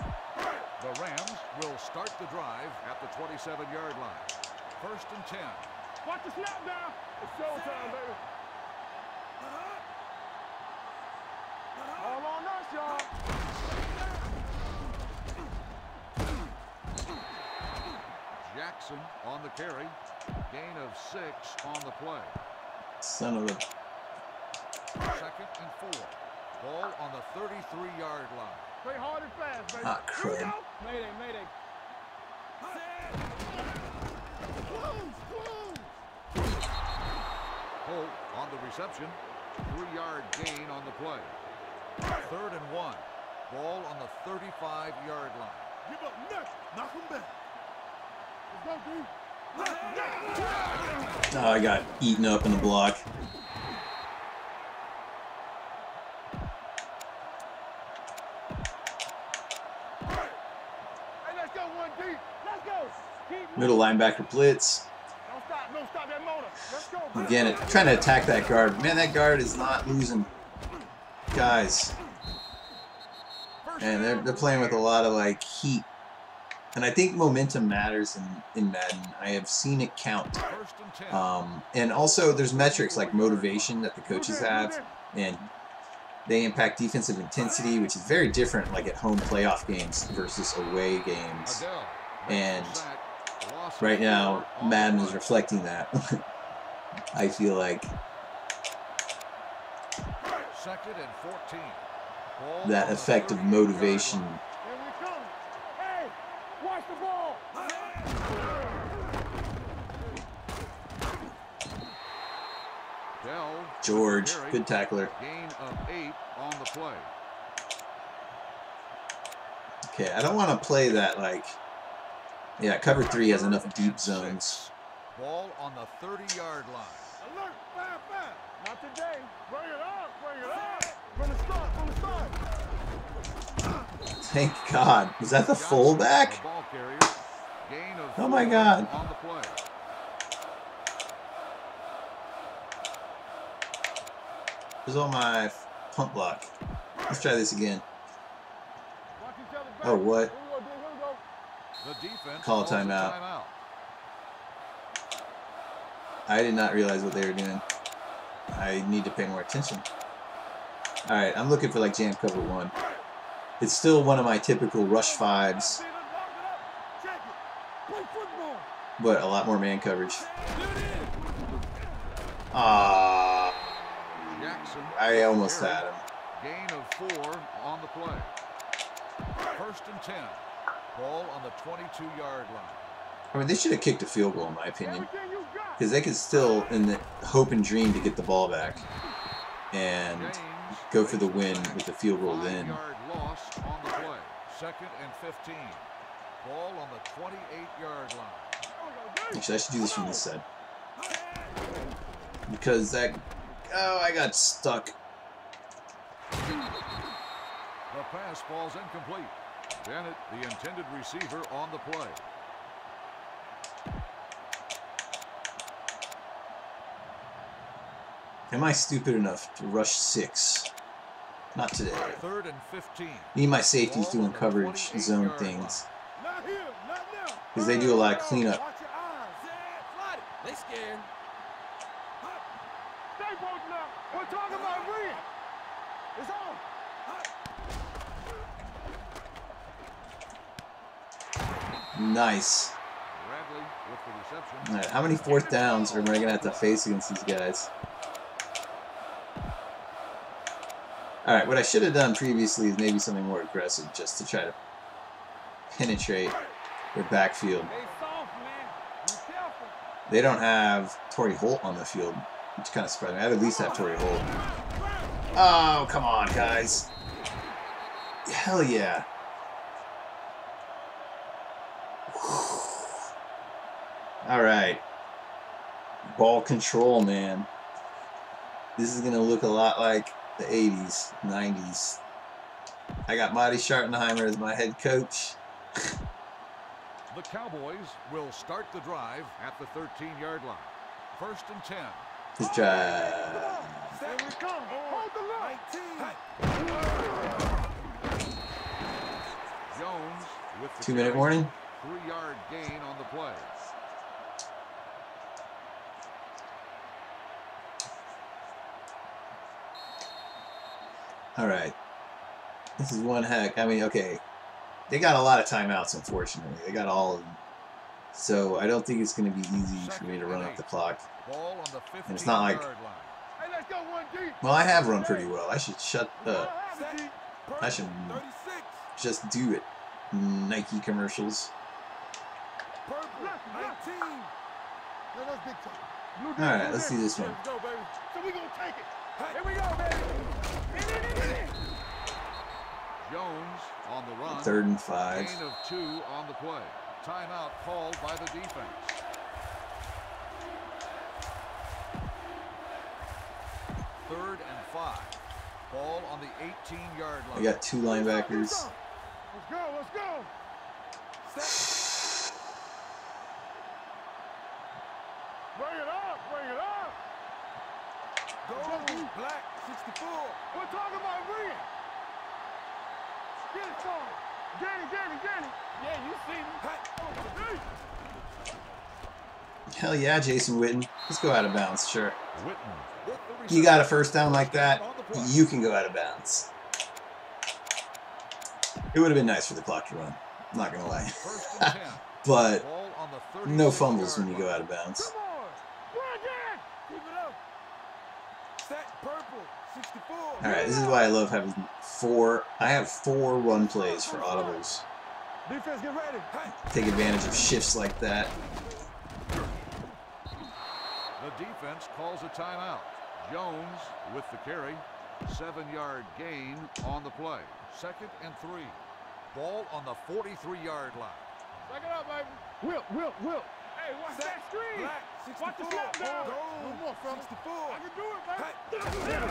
C: The Rams will start the drive at the 27-yard line. First and 10.
D: Watch the snap down. It's showtime, baby. All on us, y'all.
C: Jackson on the carry. Gain of 6 on the play.
A: Son of a...
C: Second and 4. Ball on the 33-yard line.
D: Play hard and fast, baby.
A: Ah, crud.
D: Mayday.
C: Holt on the reception. 3-yard gain on the play. Third and 1. Ball on the 35-yard line.
D: Give up nothing. Knock him back. Let's go, dude.
A: Oh, I got eaten up in the block. Middle linebacker blitz.
D: Don't stop that motor. Let's go.
A: Again, trying to attack that guard. Man, that guard is not losing. Guys. And they're playing with a lot of like heat. And I think momentum matters in Madden. I have seen it count. And also there's metrics like motivation that the coaches have, and they impact defensive intensity, which is very different like at home playoff games versus away games. And right now Madden is reflecting that. I feel like that effect of motivation.
D: Hey, watch the ball.
A: George, good tackler.
C: Gain of 8 on the play.
A: Okay, I don't want to play that like. Yeah, cover 3 has enough deep zones.
C: Ball on the 30-yard line.
D: Alert, 5-5. Not today. Bring it up, bring it up. From the start, from the start.
A: Thank God. Was that the fullback? Oh my God.
C: On the play.
A: Where's all my pump block? Let's try this again. Oh, what? Call a timeout. I did not realize what they were doing. I need to pay more attention. Alright, I'm looking for like jam cover 1. It's still one of my typical rush 5s, but a lot more man coverage. Ah, I almost had him.
C: Gain of 4 on the play. 1st and 10. Ball on the 22-yard line.
A: I mean, they should have kicked a field goal, in my opinion, because they could still, in the hope and dream, to get the ball back and go for the win with the field goal then.
C: Loss on the play. 2nd and 15. Ball on the 28-yard line.
A: Actually, I should do this from this side, because that. Oh, I got stuck.
C: The pass falls incomplete. Bennett, the intended receiver, on the play.
A: Am I stupid enough to rush 6? Not today.
C: 3rd and 15.
A: Need my safeties doing coverage zone things, because they do a lot of cleanup.
E: They scared.
D: Stay both now. We're talking about ring. It's on.
A: Nice.
C: Bradley with the reception.
A: All right, how many 4th downs am I going to have to face against these guys? All right, what I should have done previously is maybe something more aggressive, just to try to penetrate their backfield. They don't have Torrey Holt on the field, which kind of surprised me. I'd at least have Torrey Holt. Oh, come on, guys. Hell yeah. All right. Ball control, man. This is going to look a lot like the 80s, 90s. I got Marty Schartenheimer as my head coach.
C: The Cowboys will start the drive at the 13-yard line. 1st and 10.
A: Let's try.
D: Here we come. Hold the line.
C: Jones with the
A: 2-minute warning.
C: 3-yard gain on the play.
A: All right. This is one heck. I mean, okay. They got a lot of timeouts, unfortunately. They got all of them. So I don't think it's going to be easy for me to run up the clock. And it's not like... Well, I have run pretty well. I should shut up. I should just do it. Nike commercials. Alright, let's do this one.
D: Here we go, baby.
C: Jones on the run.
A: 3rd and 5.
C: Gain of 2 on the play. Timeout called by the defense. 3rd and 5. Ball on the 18-yard line.
A: I got 2 linebackers.
D: Let's go, let's go. Bring it up, bring it up. Go, Black 64. We're talking about ring. Get it for him. Get it. Yeah, you see me.
A: Hell yeah, Jason Witten. Let's go out of bounds, sure.
C: Witten with the
A: You
C: reception.
A: got a first down like that,
C: On the play.
A: you can go out of bounds. It would have been nice for the clock to run. I'm not gonna lie.
C: First and 10.
A: But
C: Ball on the
A: no
C: 36-yard
A: fumbles when you
C: line.
A: go out of bounds.
D: Come on. Go again.
E: Keep it up. Set purple. 64.
A: Alright, this is why I love having I have 4 run plays for audibles.
D: Defense, get ready.
A: Take advantage of shifts like that.
C: The defense calls a timeout. Jones with the carry. 7-yard gain on the play. 2nd and 3. Ball on the 43-yard line.
D: Back it up, baby. Whip. Hey, watch that screen.
E: Black. 64.
D: Watch the snap down.
E: Go.
D: One more, fella.
E: 64.
D: I can do it, baby.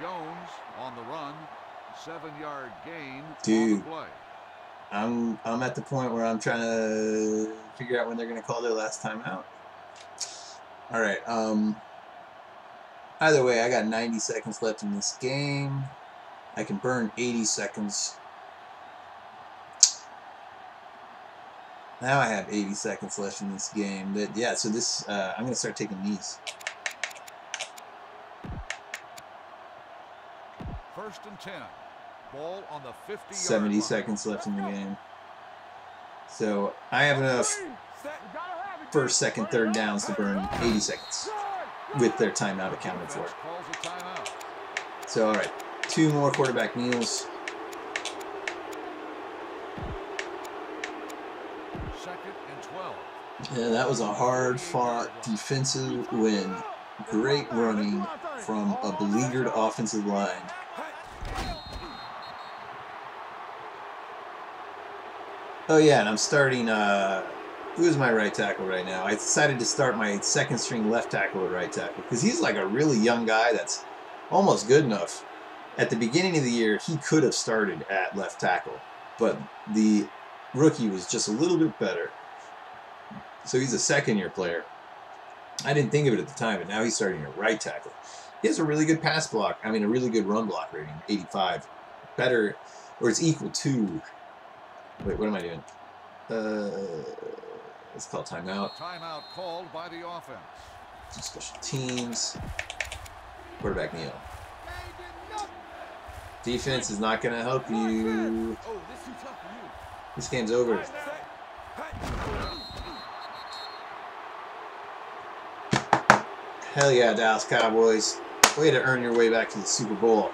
C: Jones on the run. 7-yard gain on
A: Dude.
C: the play.
A: I'm at the point where I'm trying to figure out when they're gonna call their last time out. Alright, either way, I got 90 seconds left in this game. I can burn 80 seconds. Now I have 80 seconds left in this game. Yeah, so this I'm gonna start taking these.
C: 1st and 10. Ball on the 50-yard
A: 70
C: line.
A: seconds left in the game. So I have enough
E: Set.
A: first, second, third downs to burn 80 seconds with their timeout accounted for.
C: Defense calls a timeout.
A: So alright, 2 more quarterback kneels.
C: 2nd and 12.
A: Yeah, that was a hard-fought defensive win. Great running from a beleaguered offensive line. Oh yeah, and I'm starting, who's my right tackle right now? I decided to start my second string left tackle at right tackle because he's like a really young guy that's almost good enough. At the beginning of the year, he could have started at left tackle, but the rookie was just a little bit better. So he's a second-year player. I didn't think of it at the time, but now he's starting at right tackle. He has a really good pass block. I mean, a really good run block rating, 85. Better, or it's equal to. Wait, what am I doing? Let's call timeout.
C: Timeout called by the offense.
A: Some special teams. Quarterback kneel. Defense is not going to help you.
E: Oh, this too tough for you.
A: This game's over. Hell yeah, Dallas Cowboys. Way to earn your way back to the Super Bowl.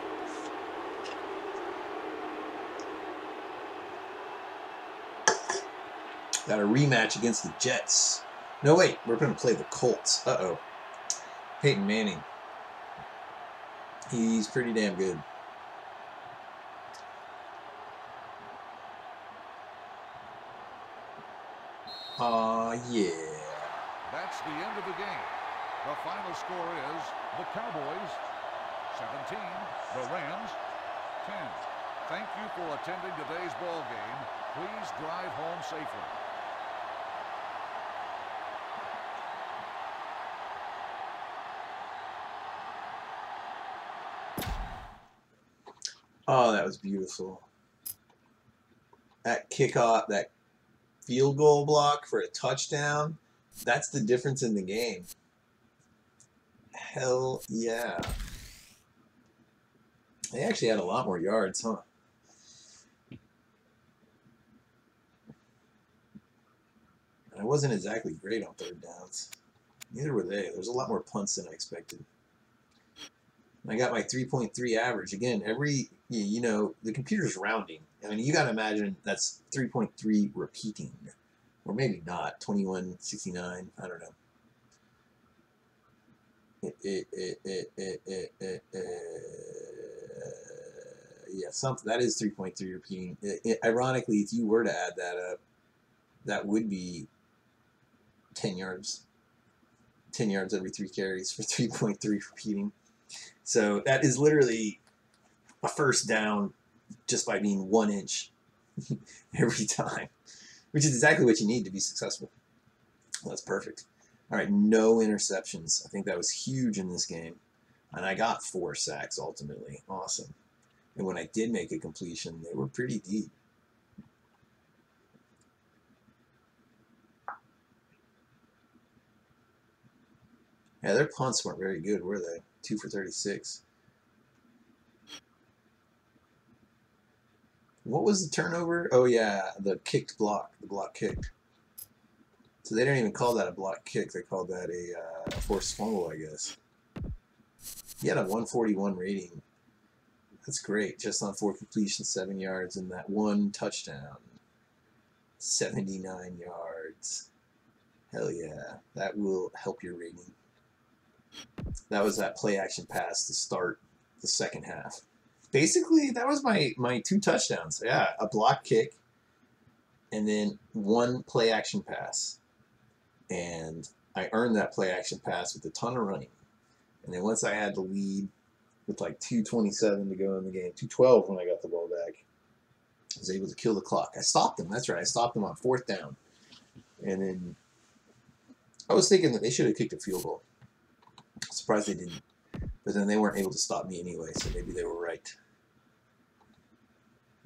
A: Got a rematch against the Jets. No, wait. We're going to play the Colts. Uh-oh. Peyton Manning. He's pretty damn good. Yeah.
C: That's the end of the game. The final score is the Cowboys 17, the Rams 10. Thank you for attending today's ball game. Please drive home safely.
A: Oh, that was beautiful. That kickoff, that field goal block for a touchdown, that's the difference in the game. Hell yeah. They actually had a lot more yards, huh? I wasn't exactly great on third downs. Neither were they. There was a lot more punts than I expected. I got my 3.3 average. Again, you know, the computer's rounding. I mean, you got to imagine that's 3.3 repeating. Or maybe not. 2169. I don't know. Yeah, something. That is 3.3 repeating. Ironically, if you were to add that up, that would be 10 yards. 10 yards every 3 carries for 3.3 repeating. So that is literally a first down just by being 1 inch every time, which is exactly what you need to be successful. Well, that's perfect. All right, no interceptions. I think that was huge in this game. And I got 4 sacks ultimately. Awesome. And when I did make a completion, they were pretty deep. Yeah, their punts weren't very good, were they? 2 for 36. What was the turnover? Oh, yeah, the kicked block. The block kicked. So they didn't even call that a block kick. They called that a forced fumble, I guess. He had a 141 rating. That's great. Just on 4 completions, 7 yards, and that 1 touchdown. 79 yards. Hell yeah. That will help your rating. That was that play action pass to start the second half. Basically, that was my 2 touchdowns. Yeah, a block kick and then 1 play action pass. And I earned that play action pass with a ton of running. And then once I had the lead with like 2:27 to go in the game, 2:12 when I got the ball back, I was able to kill the clock. I stopped them. That's right. I stopped them on 4th down. And then I was thinking that they should have kicked a field goal. Surprised they didn't. But then they weren't able to stop me anyway, so maybe they were right.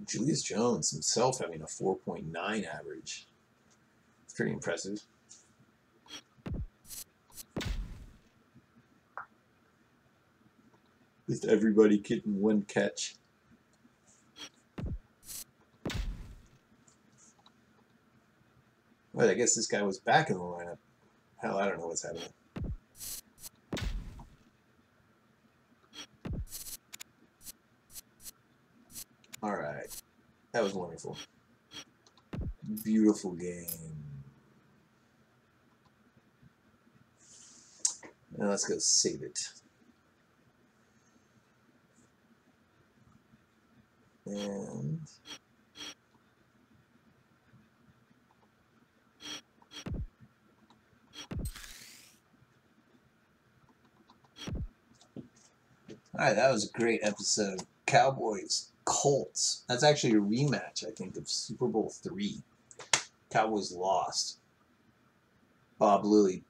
A: Julius Jones himself having a 4.9 average. It's pretty impressive. Just everybody getting 1 catch. Well, I guess this guy was back in the lineup. Hell, I don't know what's happening. All right. That was wonderful. Beautiful game. Now let's go save it. And all right, that was a great episode. Cowboys, Colts. That's actually a rematch, I think, of Super Bowl III. Cowboys lost. Bob Lilly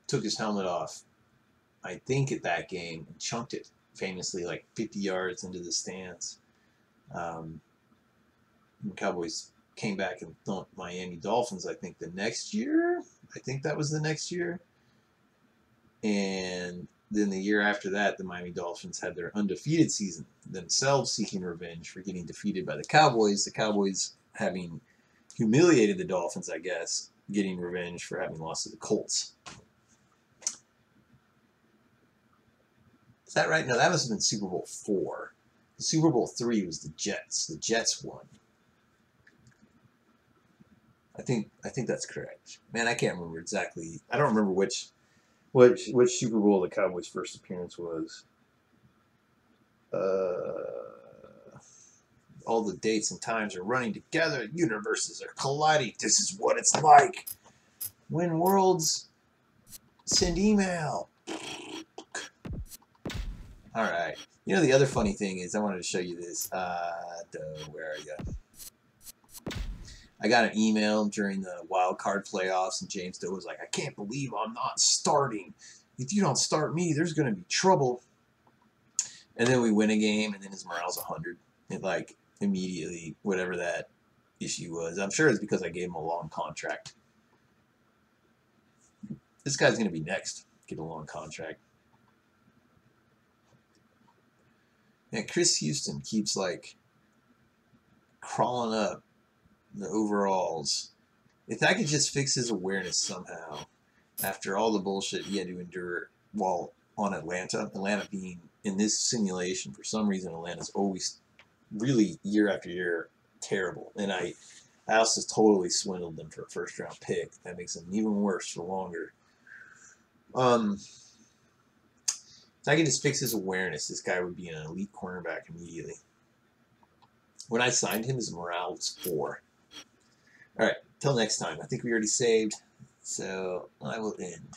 A: took his helmet off, I think, at that game and chunked it famously like 50 yards into the stands. The Cowboys came back and thumped Miami Dolphins, I think, the next year. I think that was the next year. And then the year after that, the Miami Dolphins had their undefeated season, themselves seeking revenge for getting defeated by the Cowboys having humiliated the Dolphins, I guess, getting revenge for having lost to the Colts. Is that right? No, that must have been Super Bowl IV. The Super Bowl III was the Jets. The Jets won. I think that's correct. Man, I can't remember exactly. I don't remember which Super Bowl the Cowboys' first appearance was. All the dates and times are running together. Universes are colliding. This is what it's like when worlds send email. All right. You know, the other funny thing is, I wanted to show you this. Where are you? I got an email during the wild card playoffs, and James Doe was like, I can't believe I'm not starting. If you don't start me, there's going to be trouble. And then we win a game, and then his morale's 100. And, like, immediately, whatever that issue was. I'm sure it's because I gave him a long contract. This guy's going to be next. Get a long contract. And Chris Houston keeps, like, crawling up the overalls. If I could just fix his awareness somehow, after all the bullshit he had to endure while on Atlanta being in this simulation, for some reason Atlanta's always really year after year terrible. And I also totally swindled them for a first round pick. That makes them even worse for longer. If I could just fix his awareness, this guy would be an elite cornerback immediately. When I signed him, his morale was 4. All right, till next time. I think we already saved, so I will end.